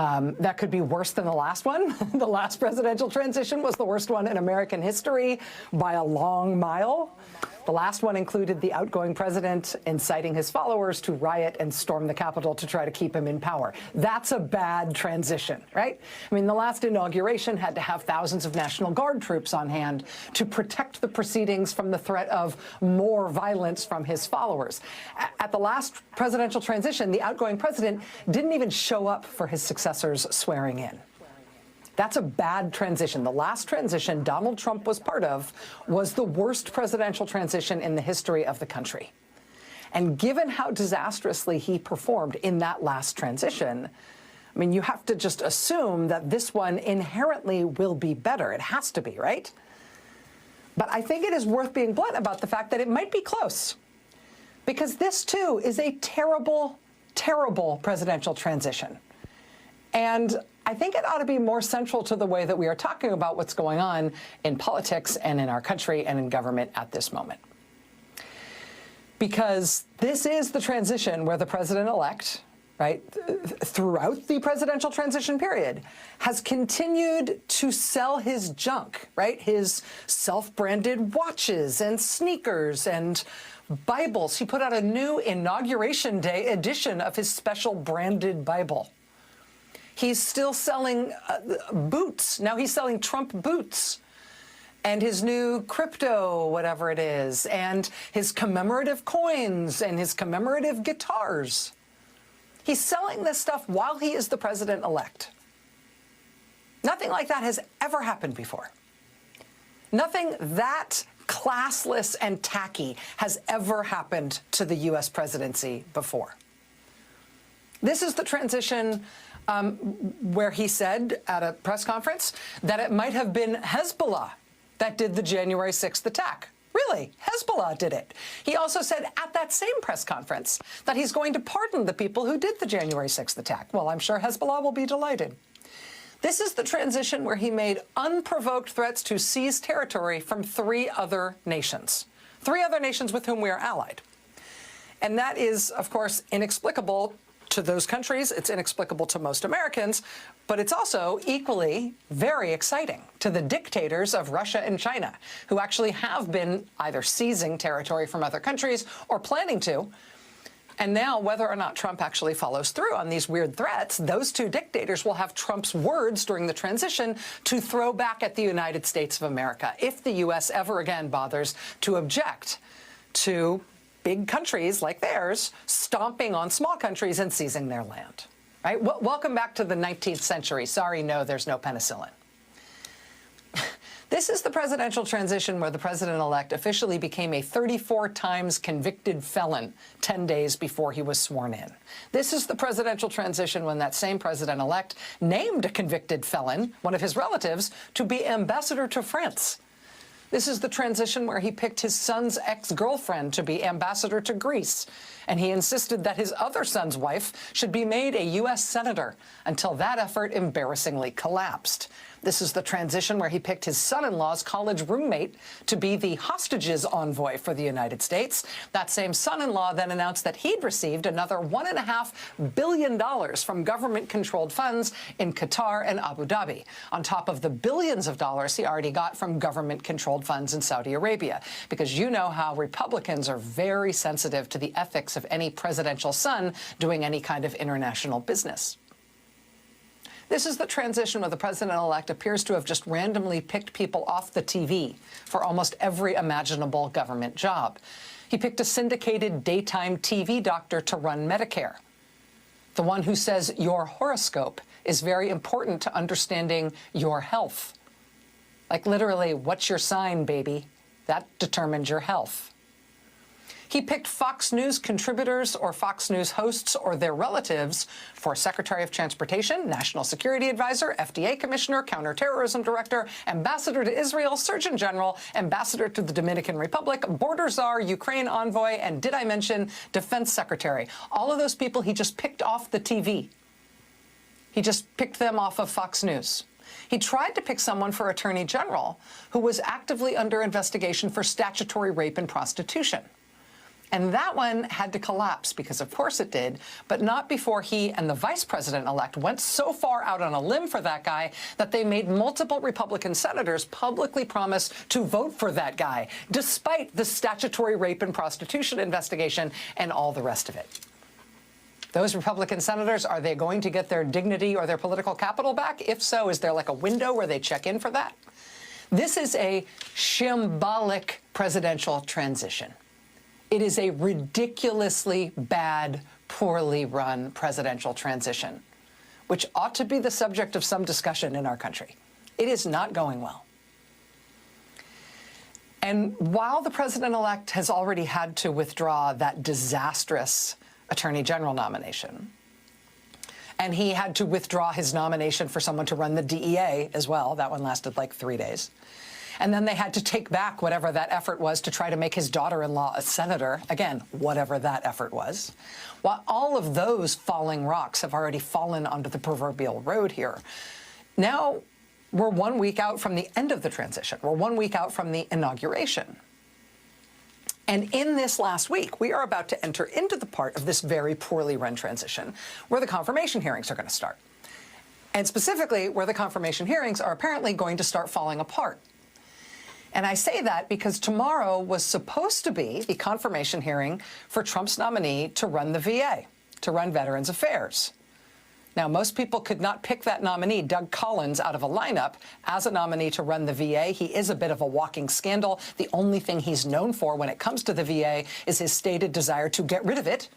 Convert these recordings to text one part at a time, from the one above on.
That could be worse than the last one. The last presidential transition was the worst one in American history by a long mile. The last one included the outgoing president inciting his followers to riot and storm the Capitol to try to keep him in power. That's a bad transition, right? I mean, the last inauguration had to have thousands of National Guard troops on hand to protect the proceedings from the threat of more violence from his followers. At the last presidential transition, the outgoing president didn't even show up for his successor's swearing in. That's a bad transition. The last transition Donald Trump was part of was the worst presidential transition in the history of the country. And given how disastrously he performed in that last transition, I mean, you have to just assume that this one inherently will be better. It has to be, right? But I think it is worth being blunt about the fact that it might be close, because this, too, is a terrible, terrible presidential transition. And I think it ought to be more central to the way that we are talking about what's going on in politics and in our country and in government at this moment. Because this is the transition where the president-elect, right, throughout the presidential transition period, has continued to sell his junk, right, his self-branded watches and sneakers and Bibles. He put out a new Inauguration Day edition of his special branded Bible. He's still selling boots. Now he's selling Trump boots and his new crypto, whatever it is, and his commemorative coins and his commemorative guitars. He's selling this stuff while he is the president-elect. Nothing like that has ever happened before. Nothing that classless and tacky has ever happened to the U.S. presidency before. This is the transition where he said at a press conference that it might have been Hezbollah that did the January 6th attack. Really, Hezbollah did it. He also said at that same press conference that he's going to pardon the people who did the January 6th attack. Well, I'm sure Hezbollah will be delighted. This is the transition where he made unprovoked threats to seize territory from three other nations with whom we are allied. And that is, of course, inexplicable to those countries. It's inexplicable to most Americans, but it's also equally very exciting to the dictators of Russia and China, who actually have been either seizing territory from other countries or planning to. And now, whether or not Trump actually follows through on these weird threats, those two dictators will have Trump's words during the transition to throw back at the United States of America if the U.S. ever again bothers to object to big countries like theirs stomping on small countries and seizing their land. Right? Welcome back to the 19th century. Sorry, no, there's no penicillin. This is the presidential transition where the president-elect officially became a 34 times convicted felon 10 days before he was sworn in. This is the presidential transition when that same president-elect named a convicted felon, one of his relatives, to be ambassador to France. This is the transition where he picked his son's ex-girlfriend to be ambassador to Greece, and he insisted that his other son's wife should be made a U.S. senator until that effort embarrassingly collapsed. This is the transition where he picked his son-in-law's college roommate to be the hostages envoy for the United States. That same son-in-law then announced that he'd received another $1.5 billion from government-controlled funds in Qatar and Abu Dhabi, on top of the billions of dollars he already got from government-controlled funds in Saudi Arabia, because you know how Republicans are very sensitive to the ethics of any presidential son doing any kind of international business. This is the transition where the president-elect appears to have just randomly picked people off the TV for almost every imaginable government job. He picked a syndicated daytime TV doctor to run Medicare, the one who says your horoscope is very important to understanding your health. Like literally, what's your sign, baby? That determines your health. He picked Fox News contributors or Fox News hosts or their relatives for Secretary of Transportation, National Security Advisor, FDA Commissioner, Counterterrorism Director, Ambassador to Israel, Surgeon General, Ambassador to the Dominican Republic, Border Czar, Ukraine Envoy, and did I mention Defense Secretary? All of those people he just picked off the TV. He just picked them off of Fox News. He tried to pick someone for Attorney General who was actively under investigation for statutory rape and prostitution. And that one had to collapse because, of course, it did, but not before he and the vice president-elect went so far out on a limb for that guy that they made multiple Republican senators publicly promise to vote for that guy, despite the statutory rape and prostitution investigation and all the rest of it. Those Republican senators, are they going to get their dignity or their political capital back? If so, is there like a window where they check in for that? This is a shambolic presidential transition. It is a ridiculously bad, poorly run presidential transition, which ought to be the subject of some discussion in our country. It is not going well. And while the president-elect has already had to withdraw that disastrous Attorney General nomination, and he had to withdraw his nomination for someone to run the DEA as well, that one lasted like 3 days. And then they had to take back whatever that effort was to try to make his daughter-in-law a senator. Again, whatever that effort was. While all of those falling rocks have already fallen onto the proverbial road here, now we're 1 week out from the end of the transition. We're 1 week out from the inauguration. And in this last week, we are about to enter into the part of this very poorly run transition where the confirmation hearings are going to start. And specifically, where the confirmation hearings are apparently going to start falling apart. And I say that because tomorrow was supposed to be the confirmation hearing for Trump's nominee to run the VA, to run Veterans Affairs. Now, most people could not pick that nominee, Doug Collins, out of a lineup as a nominee to run the VA. He is a bit of a walking scandal. The only thing he's known for when it comes to the VA is his stated desire to get rid of it,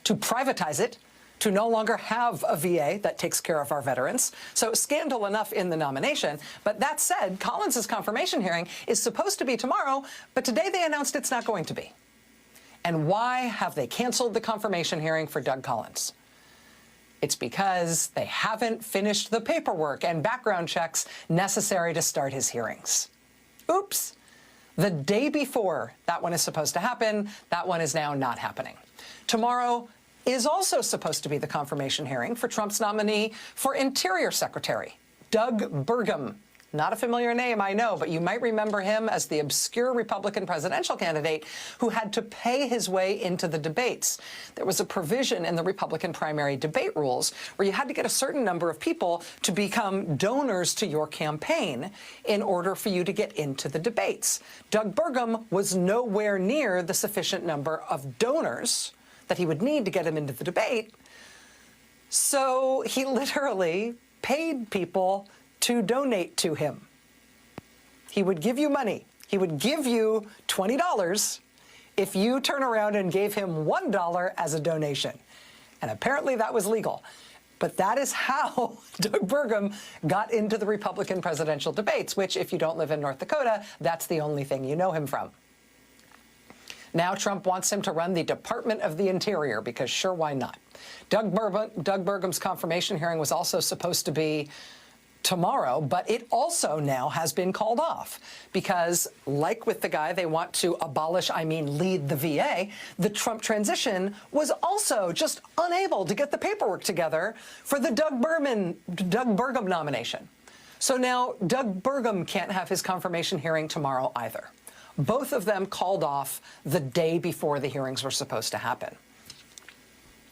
to privatize it, to no longer have a VA that takes care of our veterans. So scandal enough in the nomination. But that said, Collins's confirmation hearing is supposed to be tomorrow, but today they announced it's not going to be. And why have they canceled the confirmation hearing for Doug Collins? It's because they haven't finished the paperwork and background checks necessary to start his hearings. Oops. The day before that one is supposed to happen, that one is now not happening. Tomorrow is also supposed to be the confirmation hearing for Trump's nominee for Interior Secretary, Doug Burgum. Not a familiar name, I know, but you might remember him as the obscure Republican presidential candidate who had to pay his way into the debates. There was a provision in the Republican primary debate rules where you had to get a certain number of people to become donors to your campaign in order for you to get into the debates. Doug Burgum was nowhere near the sufficient number of donors that he would need to get him into the debate. So he literally paid people to donate to him. He would give you money. He would give you $20 if you turn around and gave him $1 as a donation. And apparently that was legal. But that is how Doug Burgum got into the Republican presidential debates, which, if you don't live in North Dakota, that's the only thing you know him from. Now Trump wants him to run the Department of the Interior, because sure, why not? Doug Burgum's confirmation hearing was also supposed to be tomorrow, but it also now has been called off because, like with the guy they want to abolish, lead the VA, the Trump transition was also just unable to get the paperwork together for the Doug Burgum nomination. So now Doug Burgum can't have his confirmation hearing tomorrow either. Both of them called off the day before the hearings were supposed to happen.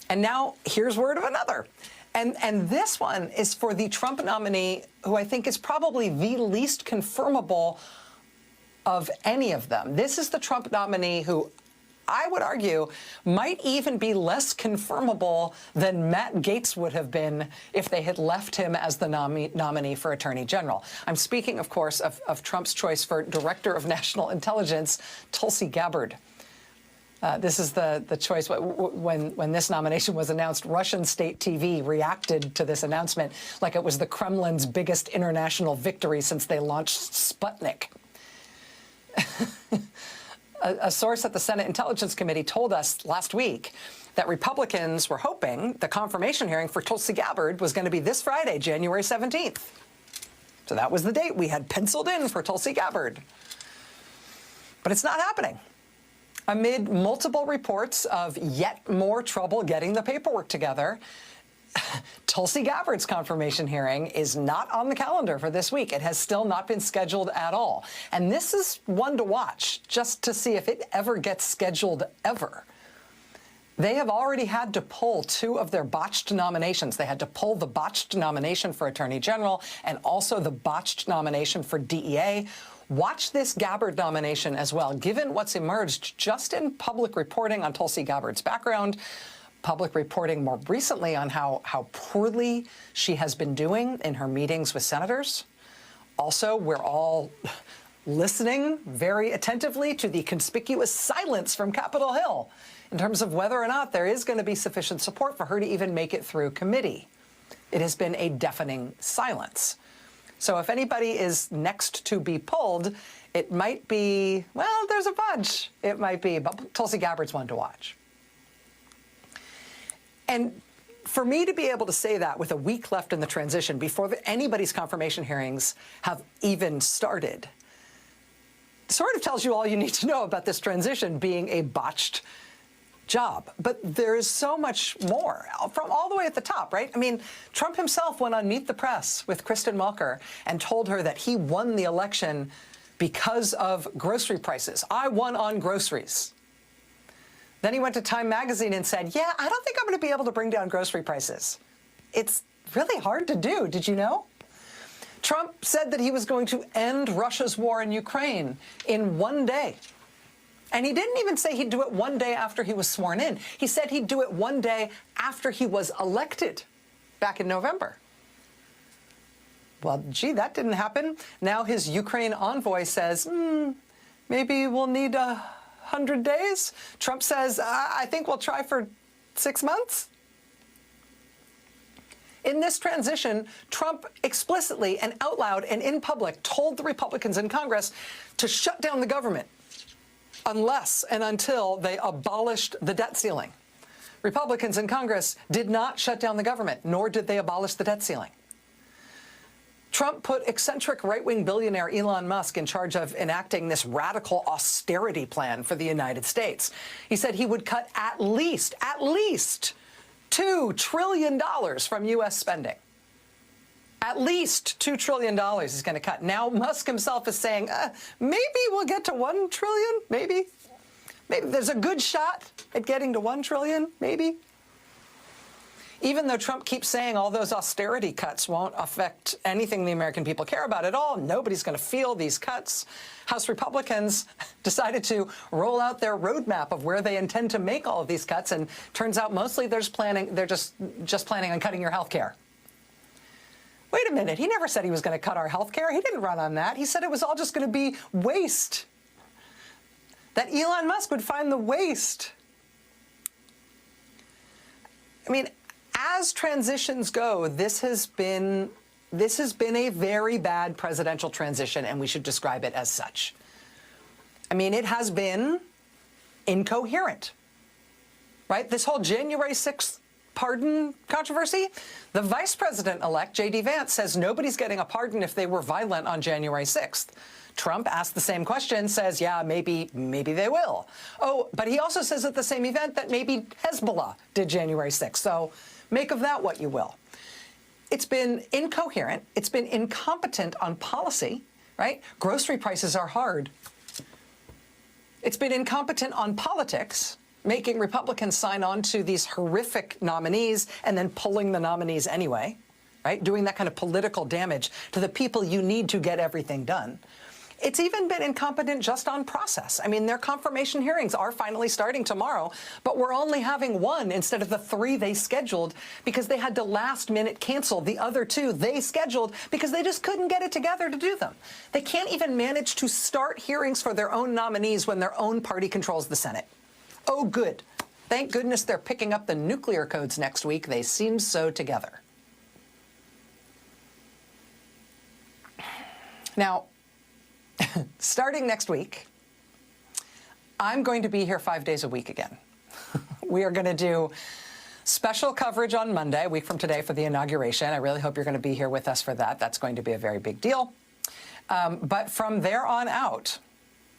And now here's word of another. And this one is for the Trump nominee, who I think is probably the least confirmable of any of them. This is the Trump nominee who I would argue might even be less confirmable than Matt Gaetz would have been if they had left him as the nominee for Attorney General. I'm speaking, of course, of Trump's choice for Director of National Intelligence, Tulsi Gabbard. This is the choice. When this nomination was announced, Russian state TV reacted to this announcement like it was the Kremlin's biggest international victory since they launched Sputnik. A source at the Senate Intelligence Committee told us last week that Republicans were hoping the confirmation hearing for Tulsi Gabbard was going to be this Friday, January 17th. So that was the date we had penciled in for Tulsi Gabbard. But it's not happening. Amid multiple reports of yet more trouble getting the paperwork together, Tulsi Gabbard's confirmation hearing is not on the calendar for this week. It has still not been scheduled at all. And this is one to watch, just to see if it ever gets scheduled ever. They have already had to pull 2 of their botched nominations. They had to pull the botched nomination for Attorney General and also the botched nomination for DEA. Watch this Gabbard nomination as well, given what's emerged just in public reporting on Tulsi Gabbard's background, public reporting more recently on how poorly she has been doing in her meetings with senators. Also, we're all listening very attentively to the conspicuous silence from Capitol Hill in terms of whether or not there is going to be sufficient support for her to even make it through committee. It has been a deafening silence. So if anybody is next to be pulled, it might be, well, there's a bunch. It might be, but Tulsi Gabbard's one to watch. And for me to be able to say that with a week left in the transition before anybody's confirmation hearings have even started, sort of tells you all you need to know about this transition being a botched job. But there is so much more from all the way at the top, right? I mean, Trump himself went on Meet the Press with Kristen Welker and told her that he won the election because of grocery prices. I won on groceries. Then he went to Time magazine and said, yeah, I don't think I'm going to be able to bring down grocery prices. It's really hard to do. Did you know? Trump said that he was going to end Russia's war in Ukraine in one day. And he didn't even say he'd do it one day after he was sworn in. He said he'd do it one day after he was elected back in November. Well, gee, that didn't happen. Now his Ukraine envoy says, maybe we'll need 100 days. Trump says, I think we'll try for 6 months. In this transition, Trump explicitly and out loud and in public told the Republicans in Congress to shut down the government unless and until they abolished the debt ceiling. Republicans in Congress did not shut down the government, nor did they abolish the debt ceiling. Trump put eccentric right-wing billionaire Elon Musk in charge of enacting this radical austerity plan for the United States. He said he would cut at least $2 trillion from U.S. spending. At least $2 trillion he's going to cut. Now Musk himself is saying, maybe we'll get to 1 trillion, maybe. Maybe there's a good shot at getting to 1 trillion, maybe. Even though Trump keeps saying all those austerity cuts won't affect anything the American people care about at all, nobody's going to feel these cuts, House Republicans decided to roll out their roadmap of where they intend to make all of these cuts, and turns out mostly they're just planning on cutting your health care. Wait a minute, he never said he was going to cut our health care. He didn't run on that. He said it was all just going to be waste, that Elon Musk would find the waste. I mean, as transitions go, this has been a very bad presidential transition, and we should describe it as such. I mean, it has been incoherent, right? This whole January 6th pardon controversy, the vice president-elect, J.D. Vance, says nobody's getting a pardon if they were violent on January 6th. Trump asked the same question, says, yeah, maybe they will. Oh, but he also says at the same event that maybe Hezbollah did January 6th. So make of that what you will. It's been incoherent. It's been incompetent on policy, right? Grocery prices are hard. It's been incompetent on politics, making Republicans sign on to these horrific nominees and then pulling the nominees anyway, right? Doing that kind of political damage to the people you need to get everything done. It's even been incompetent just on process. I mean, their confirmation hearings are finally starting tomorrow, but we're only having one instead of the 3 they scheduled because they had to last minute cancel the other 2 they scheduled because they just couldn't get it together to do them. They can't even manage to start hearings for their own nominees when their own party controls the Senate. Oh, good. Thank goodness they're picking up the nuclear codes next week. They seem so together. Now, starting next week, I'm going to be here 5 days a week again. We are going to do special coverage on Monday, a week from today, for the inauguration. I really hope you're going to be here with us for that. That's going to be a very big deal. But from there on out,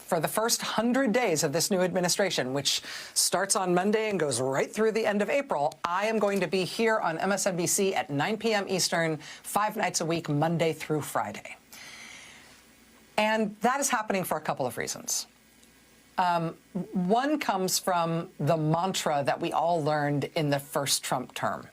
for the first 100 days of this new administration, which starts on Monday and goes right through the end of April, I am going to be here on MSNBC at 9 p.m. Eastern, 5 nights a week, Monday through Friday. And that is happening for a couple of reasons. One comes from the mantra that we all learned in the first Trump term,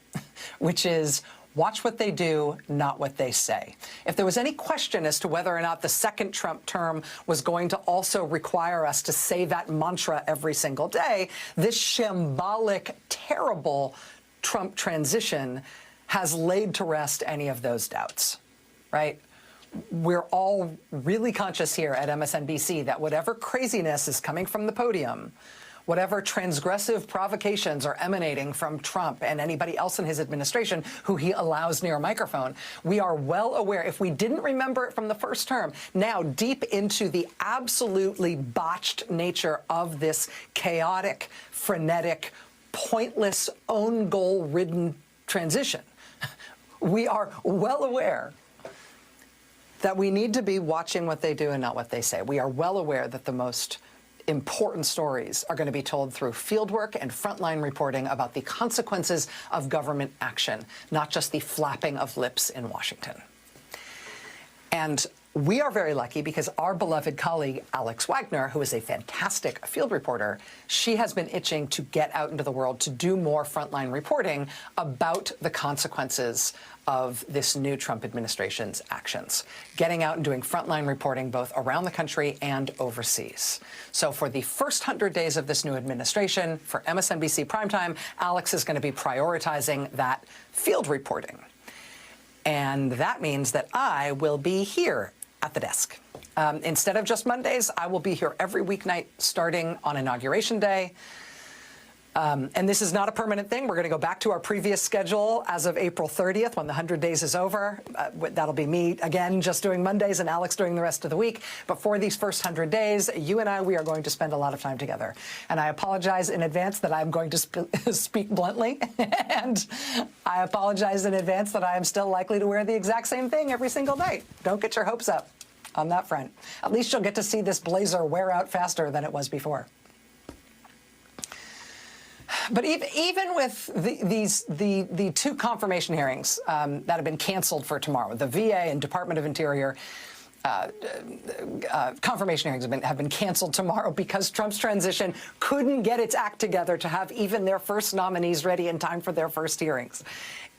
which is watch what they do, not what they say. If there was any question as to whether or not the second Trump term was going to also require us to say that mantra every single day, this shambolic, terrible Trump transition has laid to rest any of those doubts, right? We're all really conscious here at MSNBC that whatever craziness is coming from the podium, whatever transgressive provocations are emanating from Trump and anybody else in his administration who he allows near a microphone, we are well aware, if we didn't remember it from the first term, now deep into the absolutely botched nature of this chaotic, frenetic, pointless, own goal-ridden transition, we are well aware that we need to be watching what they do and not what they say. We are well aware that the most important stories are going to be told through fieldwork and frontline reporting about the consequences of government action, not just the flapping of lips in Washington. And we are very lucky because our beloved colleague, Alex Wagner, who is a fantastic field reporter, she has been itching to get out into the world to do more frontline reporting about the consequences of this new Trump administration's actions, getting out and doing frontline reporting both around the country and overseas. So for the first 100 days of this new administration, for MSNBC Primetime, Alex is going to be prioritizing that field reporting. And that means that I will be here at the desk. Instead of just Mondays, I will be here every weeknight starting on Inauguration Day. And this is not a permanent thing. We're going to go back to our previous schedule as of April 30th, when the 100 days is over. That'll be me, again, just doing Mondays and Alex doing the rest of the week. But for these first 100 days, you and I, we are going to spend a lot of time together. And I apologize in advance that I'm going to speak bluntly. And I apologize in advance that I am still likely to wear the exact same thing every single night. Don't get your hopes up on that front. At least you'll get to see this blazer wear out faster than it was before. But even with the two confirmation hearings that have been canceled for tomorrow, the VA and Department of Interior confirmation hearings have been canceled tomorrow because Trump's transition couldn't get its act together to have even their first nominees ready in time for their first hearings.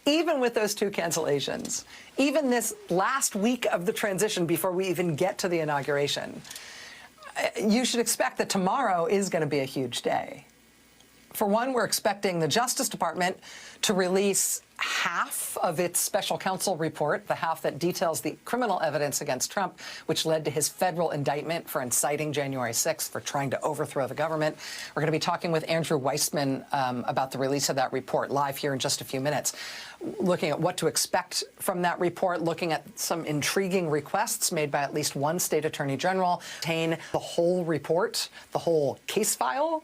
Even with those two cancellations, even this last week of the transition before we even get to the inauguration, you should expect that tomorrow is going to be a huge day. For one, we're expecting the Justice Department to release half of its special counsel report, the half that details the criminal evidence against Trump, which led to his federal indictment for inciting January 6th, for trying to overthrow the government. We're going to be talking with Andrew Weissman about the release of that report live here in just a few minutes, looking at what to expect from that report, looking at some intriguing requests made by at least one state attorney general, obtain the whole report, the whole case file,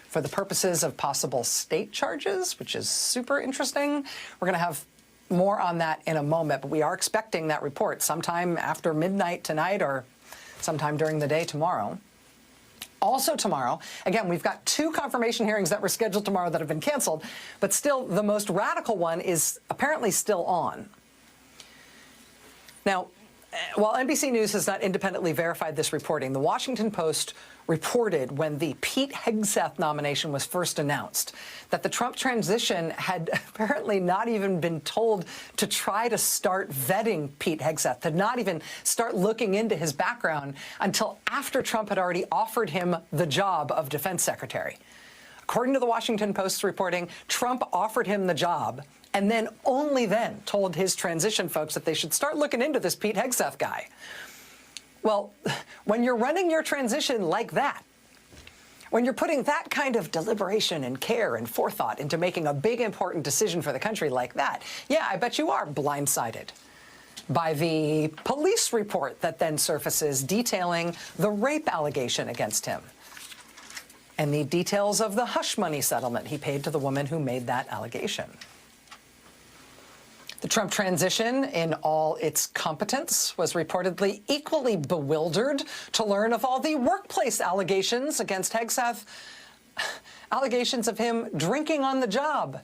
for the purposes of possible state charges, which is super interesting. We're going to have more on that in a moment, but we are expecting that report sometime after midnight tonight or sometime during the day tomorrow. Also tomorrow, again, we've got two confirmation hearings that were scheduled tomorrow that have been canceled, but still the most radical one is apparently still on. Now, while NBC News has not independently verified this reporting, the Washington Post reported when the Pete Hegseth nomination was first announced that the Trump transition had apparently not even been told to try to start vetting Pete Hegseth, to not even start looking into his background until after Trump had already offered him the job of defense secretary. According to the Washington Post's reporting, Trump offered him the job and then only then told his transition folks that they should start looking into this Pete Hegseth guy. Well, when you're running your transition like that, when you're putting that kind of deliberation and care and forethought into making a big, important decision for the country like that, yeah, I bet you are blindsided by the police report that then surfaces detailing the rape allegation against him and the details of the hush money settlement he paid to the woman who made that allegation. The Trump transition, in all its competence, was reportedly equally bewildered to learn of all the workplace allegations against Hegseth, allegations of him drinking on the job,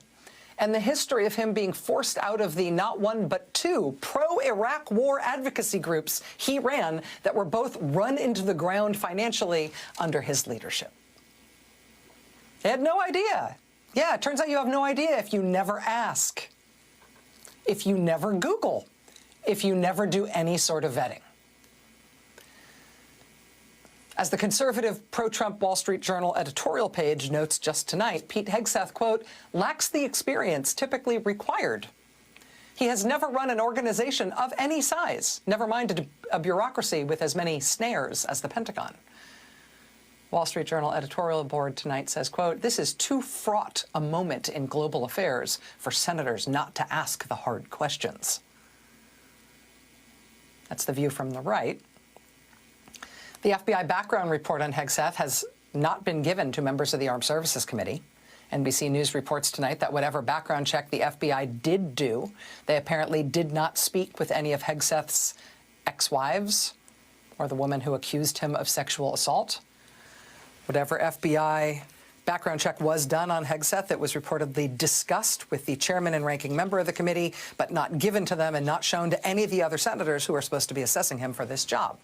and the history of him being forced out of the not one but two pro-Iraq war advocacy groups he ran that were both run into the ground financially under his leadership. They had no idea. Yeah, it turns out you have no idea if you never ask, if you never Google, if you never do any sort of vetting. As the conservative pro-Trump Wall Street Journal editorial page notes just tonight, Pete Hegseth, quote, lacks the experience typically required. He has never run an organization of any size, never mind a bureaucracy with as many snares as the Pentagon. Wall Street Journal editorial board tonight says, quote, this is too fraught a moment in global affairs for senators not to ask the hard questions. That's the view from the right. The FBI background report on Hegseth has not been given to members of the Armed Services Committee. NBC News reports tonight that whatever background check the FBI did do, they apparently did not speak with any of Hegseth's ex-wives or the woman who accused him of sexual assault. Whatever FBI background check was done on Hegseth, it was reportedly discussed with the chairman and ranking member of the committee, but not given to them and not shown to any of the other senators who are supposed to be assessing him for this job.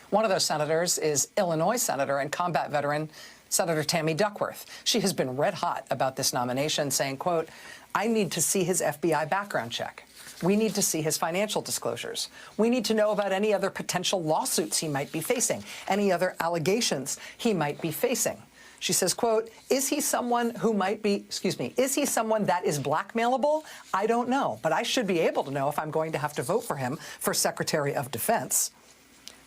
One of those senators is Illinois Senator and combat veteran Senator Tammy Duckworth. She has been red hot about this nomination, saying, quote, I need to see his FBI background check. We need to see his financial disclosures. We need to know about any other potential lawsuits he might be facing, any other allegations he might be facing. She says, quote, is he someone who might be, is he someone that is blackmailable? I don't know, but I should be able to know if I'm going to have to vote for him for Secretary of Defense.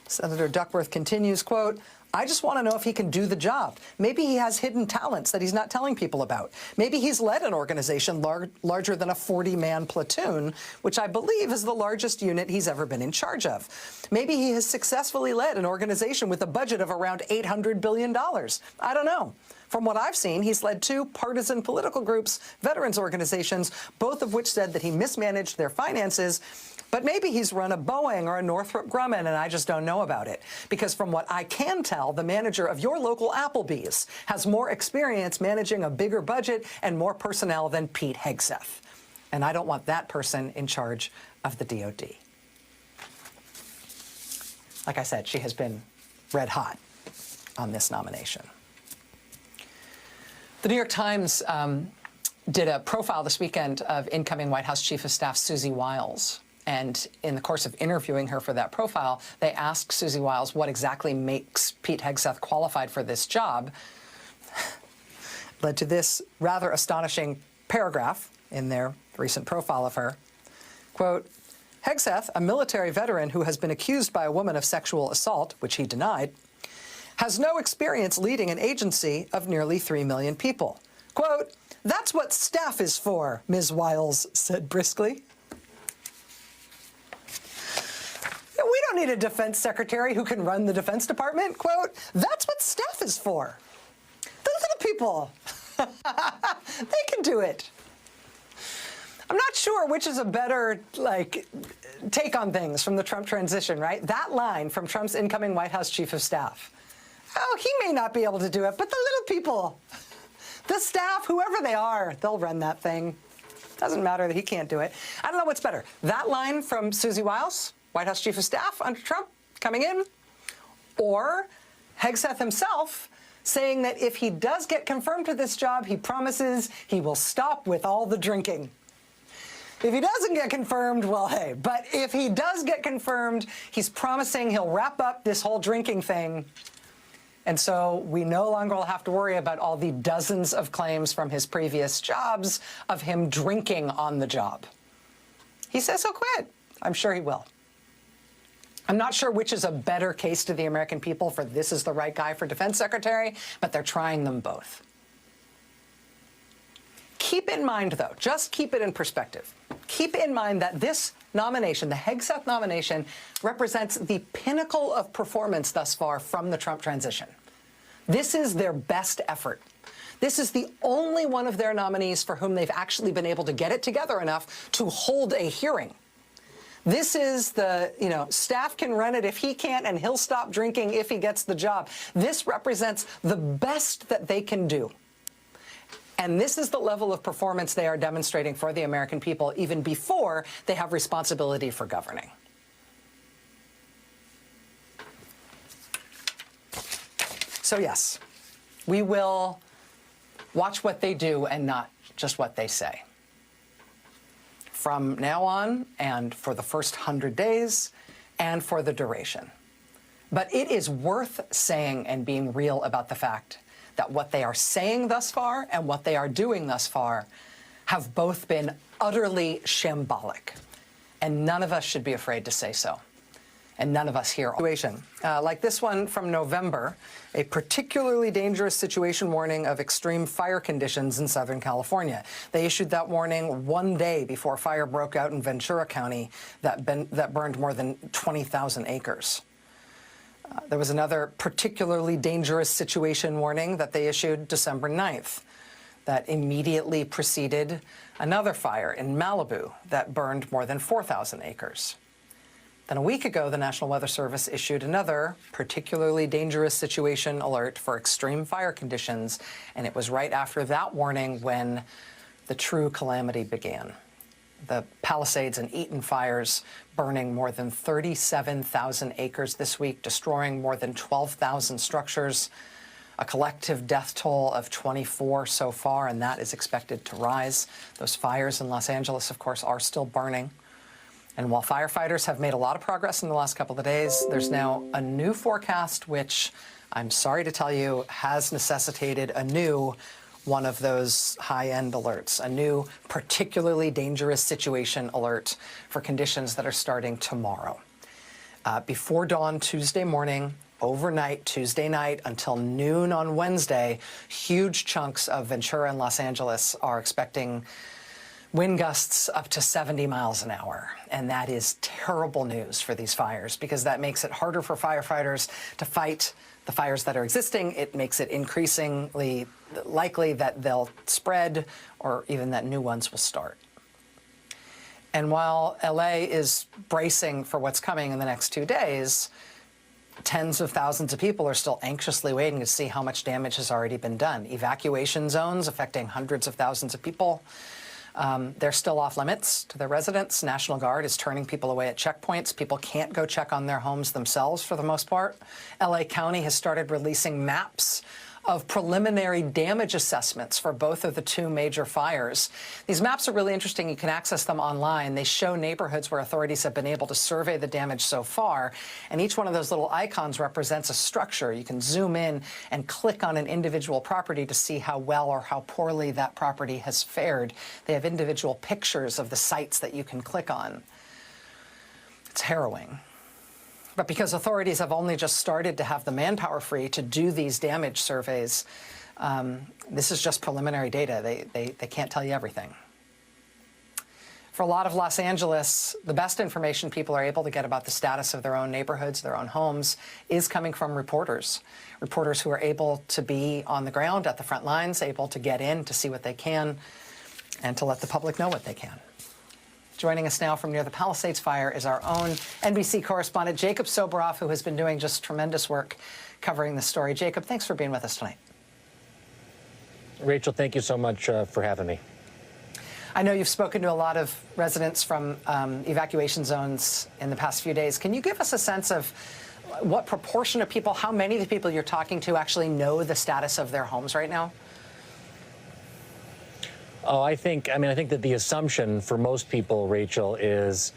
Senator Duckworth continues, quote, I just want to know if he can do the job. Maybe he has hidden talents that he's not telling people about. Maybe he's led an organization larger than a 40-man platoon, which I believe is the largest unit he's ever been in charge of. Maybe he has successfully led an organization with a budget of around $800 billion. I don't know. From what I've seen, he's led two partisan political groups, veterans organizations, both of which said that he mismanaged their finances. But maybe he's run a Boeing or a Northrop Grumman, and I just don't know about it. Because from what I can tell, the manager of your local Applebee's has more experience managing a bigger budget and more personnel than Pete Hegseth. And I don't want that person in charge of the DOD. Like I said, she has been red hot on this nomination. The New York Times did a profile this weekend of incoming White House Chief of Staff Susie Wiles. And in the course of interviewing her for that profile, they asked Susie Wiles what exactly makes Pete Hegseth qualified for this job. Led to this rather astonishing paragraph in their recent profile of her. Quote, Hegseth, a military veteran who has been accused by a woman of sexual assault, which he denied, has no experience leading an agency of nearly 3 million people. Quote, that's what staff is for, Ms. Wiles said briskly. We don't need a defense secretary who can run the Defense Department. Quote, that's what staff is for. The little people, they can do it. I'm not sure which is a better, take on things from the Trump transition, right? That line from Trump's incoming White House Chief of Staff. Oh, he may not be able to do it, but the little people, the staff, whoever they are, they'll run that thing. Doesn't matter that he can't do it. I don't know what's better. That line from Susie Wiles, White House Chief of Staff under Trump, coming in, or Hegseth himself saying that if he does get confirmed to this job, he promises he will stop with all the drinking. If he doesn't get confirmed, well, hey, but if he does get confirmed, he's promising he'll wrap up this whole drinking thing. And so we no longer will have to worry about all the dozens of claims from his previous jobs of him drinking on the job. He says he'll quit. I'm sure he will. I'm not sure which is a better case to the American people for this is the right guy for defense secretary, but they're trying them both. Keep in mind, though, just keep it in perspective. Keep in mind that this nomination, the Hegseth nomination, represents the pinnacle of performance thus far from the Trump transition. This is their best effort. This is the only one of their nominees for whom they've actually been able to get it together enough to hold a hearing. This is the, staff can run it if he can't, and he'll stop drinking if he gets the job. This represents the best that they can do. And this is the level of performance they are demonstrating for the American people even before they have responsibility for governing. So yes, we will watch what they do and not just what they say. From now on, and for the first 100 days, and for the duration. But it is worth saying and being real about the fact that what they are saying thus far and what they are doing thus far have both been utterly shambolic. And none of us should be afraid to say so. And none of us here. Like this one from November, a particularly dangerous situation warning of extreme fire conditions in Southern California. They issued that warning one day before fire broke out in Ventura County that burned more than 20,000 acres. There was another particularly dangerous situation warning that they issued December 9th that immediately preceded another fire in Malibu that burned more than 4,000 acres. Then a week ago, the National Weather Service issued another particularly dangerous situation alert for extreme fire conditions, and it was right after that warning when the true calamity began. The Palisades and Eaton fires burning more than 37,000 acres this week, destroying more than 12,000 structures, a collective death toll of 24 so far, and that is expected to rise. Those fires in Los Angeles, of course, are still burning. And while firefighters have made a lot of progress in the last couple of days, there's now a new forecast, which I'm sorry to tell you has necessitated a new one of those high-end alerts, a new particularly dangerous situation alert for conditions that are starting tomorrow. Before dawn Tuesday morning, overnight Tuesday night until noon on Wednesday, huge chunks of Ventura and Los Angeles are expecting wind gusts up to 70 miles an hour. And that is terrible news for these fires because that makes it harder for firefighters to fight the fires that are existing. It makes it increasingly likely that they'll spread or even that new ones will start. And while LA is bracing for what's coming in the next 2 days, tens of thousands of people are still anxiously waiting to see how much damage has already been done. Evacuation zones affecting hundreds of thousands of people. They're still off limits to their residents. National Guard is turning people away at checkpoints. People can't go check on their homes themselves for the most part. LA County has started releasing maps of preliminary damage assessments for both of the two major fires. These maps are really interesting. You can access them online. They show neighborhoods where authorities have been able to survey the damage so far, and each one of those little icons represents a structure. You can zoom in and click on an individual property to see how well or how poorly that property has fared. They have individual pictures of the sites that you can click on. It's harrowing. But because authorities have only just started to have the manpower free to do these damage surveys, this is just preliminary data. They can't tell you everything. For a lot of Los Angeles, the best information people are able to get about the status of their own neighborhoods, their own homes, is coming from reporters. Reporters who are able to be on the ground at the front lines, able to get in to see what they can, and to let the public know what they can. Joining us now from near the Palisades fire is our own NBC correspondent, Jacob Soboroff, who has been doing just tremendous work covering the story. Jacob, thanks for being with us tonight. Rachel, thank you so much for having me. I know you've spoken to a lot of residents from evacuation zones in the past few days. Can you give us a sense of what proportion of people, how many of the people you're talking to actually know the status of their homes right now? Oh, I think that the assumption for most people, Rachel, is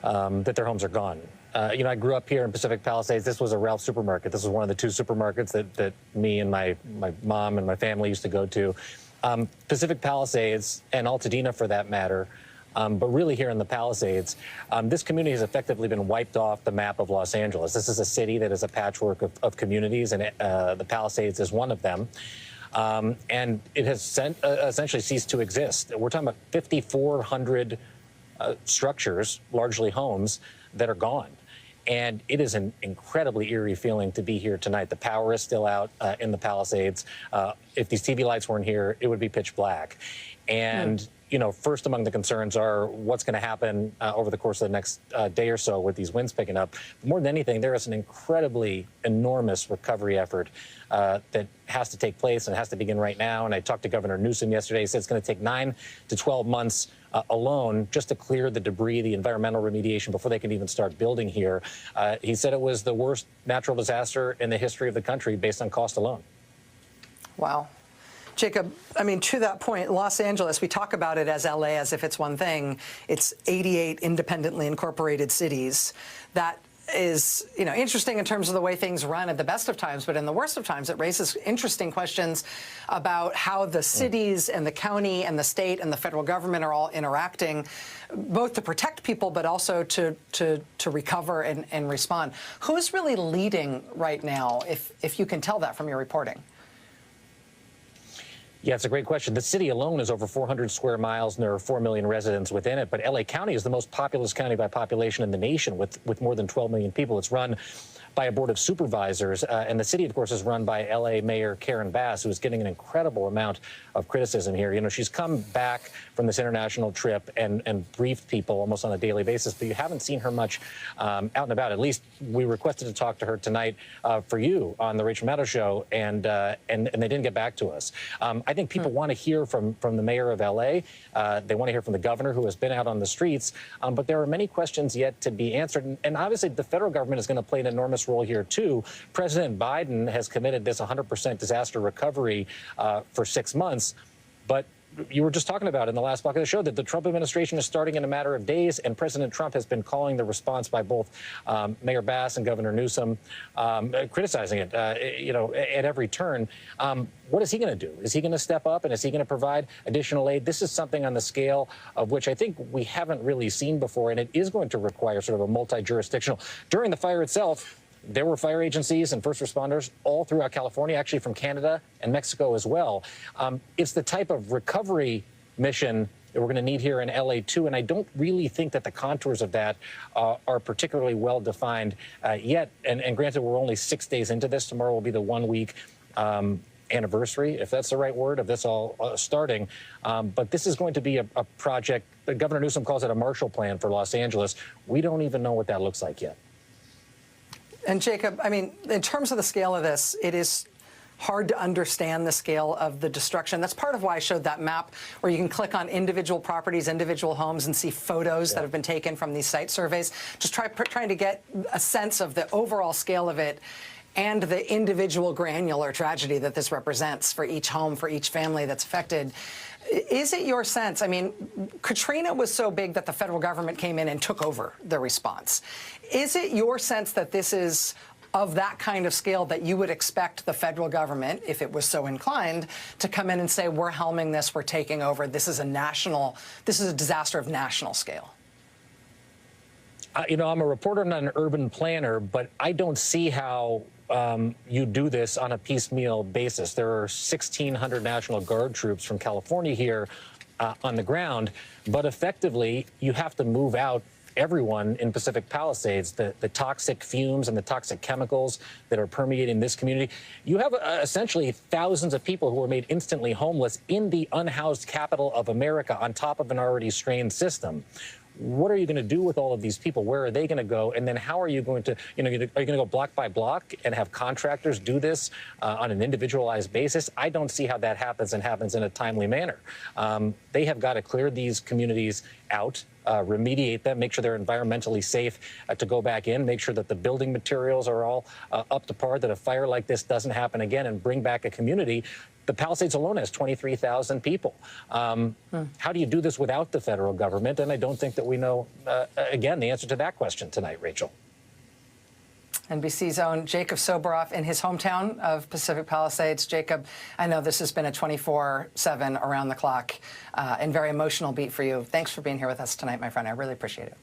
that their homes are gone. I grew up here in Pacific Palisades. This was a Ralph's supermarket. This was one of the two supermarkets that me and my mom and my family used to go to. Pacific Palisades and Altadena, for that matter, but really here in the Palisades, this community has effectively been wiped off the map of Los Angeles. This is a city that is a patchwork of communities, and the Palisades is one of them. And it has essentially ceased to exist. We're talking about 5,400 structures, largely homes, that are gone. And it is an incredibly eerie feeling to be here tonight. The power is still out in the Palisades. If these TV lights weren't here, it would be pitch black. And you know, first among the concerns are what's going to happen over the course of the next day or so with these winds picking up. More than anything, there is an incredibly enormous recovery effort that has to take place and has to begin right now. And I talked to Governor Newsom yesterday. He said it's going to take 9 to 12 months alone just to clear the debris, the environmental remediation before they can even start building here. He said it was the worst natural disaster in the history of the country based on cost alone. Wow. Jacob, I mean, to that point, Los Angeles, we talk about it as LA as if it's one thing. It's 88 independently incorporated cities. That is, you know, interesting in terms of the way things run at the best of times, but in the worst of times, it raises interesting questions about how the cities and the county and the state and the federal government are all interacting, both to protect people, but also to recover and respond. Who's really leading right now, if you can tell that from your reporting? Yeah, it's a great question. The city alone is over 400 square miles, and there are 4 million residents within it. But L.A. County is the most populous county by population in the nation, with more than 12 million people. It's run by a board of supervisors, and the city, of course, is run by L.A. Mayor Karen Bass, who is getting an incredible amount of criticism here. You know, she's come back from this international trip and briefed people almost on a daily basis, but you haven't seen her much out and about. At least we requested to talk to her tonight for you on the Rachel Maddow show, and they didn't get back to us. I think people want to hear from the mayor of L.A. They want to hear from the governor, who has been out on the streets, but there are many questions yet to be answered, and obviously the federal government is going to play an enormous role here too. President Biden has committed this 100% disaster recovery for 6 months, but you were just talking about in the last block of the show that the Trump administration is starting in a matter of days, and President Trump has been calling the response by both Mayor Bass and Governor Newsom, criticizing it, you know, at every turn. What is he going to do? Is he going to step up, and is he going to provide additional aid? This is something on the scale of which I think we haven't really seen before, and it is going to require sort of a multi-jurisdictional. During the fire itself, there were fire agencies and first responders all throughout California, actually from Canada and Mexico as well. It's the type of recovery mission that we're going to need here in LA too, and I don't really think that the contours of that are particularly well defined yet. And granted, we're only 6 days into this. Tomorrow will be the 1 week anniversary, if that's the right word, of this all starting. But this is going to be a project. Governor Newsom calls it a Marshall Plan for Los Angeles. We don't even know what that looks like yet. And Jacob, I mean, in terms of the scale of this, it is hard to understand the scale of the destruction. That's part of why I showed that map where you can click on individual properties, individual homes, and see photos that have been taken from these site surveys. Just trying to get a sense of the overall scale of it and the individual granular tragedy that this represents for each home, for each family that's affected. Is it your sense, I mean, Katrina was so big that the federal government came in and took over the response. Is it your sense that this is of that kind of scale that you would expect the federal government, if it was so inclined, to come in and say, we're helming this, we're taking over, this is a disaster of national scale? You know, I'm a reporter, not an urban planner, but I don't see how you do this on a piecemeal basis. There are 1,600 National Guard troops from California here on the ground, but effectively you have to move out everyone in Pacific Palisades, the toxic fumes and the toxic chemicals that are permeating this community. You have essentially thousands of people who are made instantly homeless in the unhoused capital of America on top of an already strained system. What are you going to do with all of these people? Where are they going to go? And then how are you going to, you know, are you going to go block by block and have contractors do this on an individualized basis? I don't see how that happens and happens in a timely manner. They have got to clear these communities out, remediate them, make sure they're environmentally safe to go back in, make sure that the building materials are all up to par, that a fire like this doesn't happen again, and bring back a community. The Palisades alone has 23,000 people. How do you do this without the federal government? And I don't think that we know, again, the answer to that question tonight, Rachel. NBC's own Jacob Soboroff in his hometown of Pacific Palisades. Jacob, I know this has been a 24/7 around the clock and very emotional beat for you. Thanks for being here with us tonight, my friend. I really appreciate it.